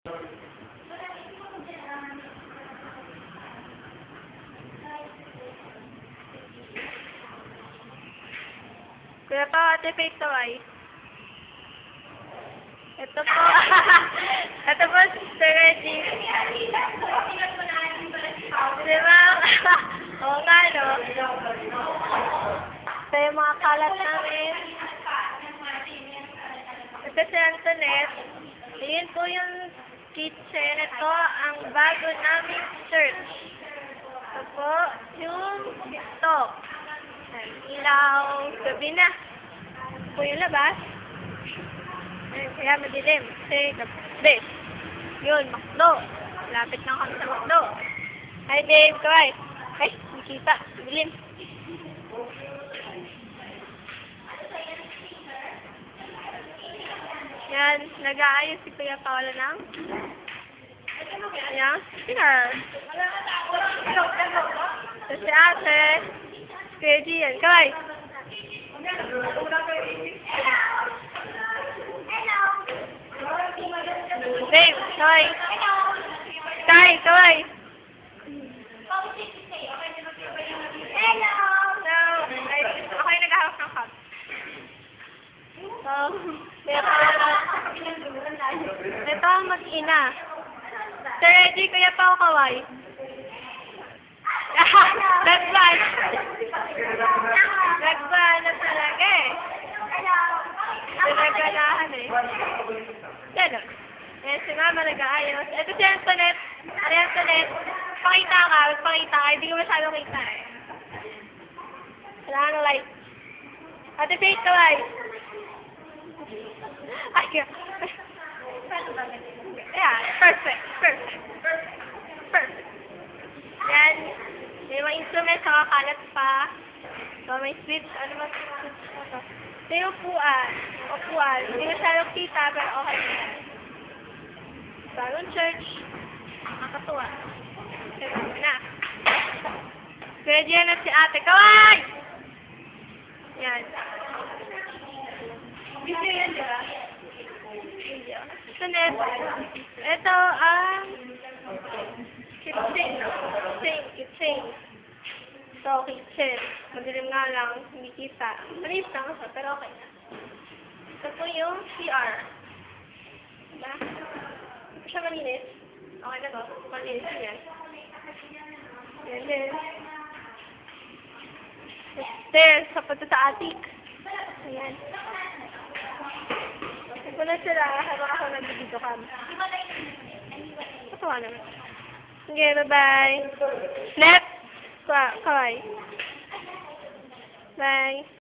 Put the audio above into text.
Kuya pa, ate Faith to ay. Ito po. Ito po, Sister Reggie. Di ba? Oo nga, no? Ito yung mga kalat namin. Ito si Antoinette. Ayan po yung kitchen. Ito ang bago naming church. Ito po yung ito. Ilaw. Gabi na. Ito po yung labas. Ayan, kaya madilim. Kasi gabi. Yun, McDo. Lapit na kami sa McDo. Hi Dave, kaway. Ay, nakita. Dilim. Yan, nag-aayos si Kuya Paolo ng yan, sinar. So, si ate, Kuya Gian, kaway. Dave, kaway. Kai, kaway. Ako yung nag-ahawak ng cup. So, ito ang mag-ina. Sir Reggie, Kuya Pao, kaway. Nagban. Nagban na talaga eh. Naganahan eh. Yan o. Ayan si Mama nag-aayos. Ito si Antoinette. Ano yung Antoinette? Pakita ka. Magpakita ka. Hindi ko masyado kita eh. Kailangan ng light. Ate Faith, kaway. Ay, yeah, perfect. Yan. May mga instruments, nakakalat pa. So, may switch. Ano ba switch na to? Ito yung upuan. Hindi masyadong kita, pero okay na yan. Bagong church. Nakakatuwa. Kaya na. Kaya diyan na si ate. Kaway! Yan. Video yan, di ba? Video. Sunod. Ito ang kitchen. Kitchen. So, kitchen. Madilim nga lang. Hindi kita. Malinis lang siya, pero okay na. Ito po yung CR. Diba? Ito siya malinis. Okay na to. Malinis yan. Yan din. Stairs. Kapunta sa attic. Ayan. Ito na sila habang ako nag-video cam. Katuwa naman. Sige, bye-bye. Snap! Kaway. Bye.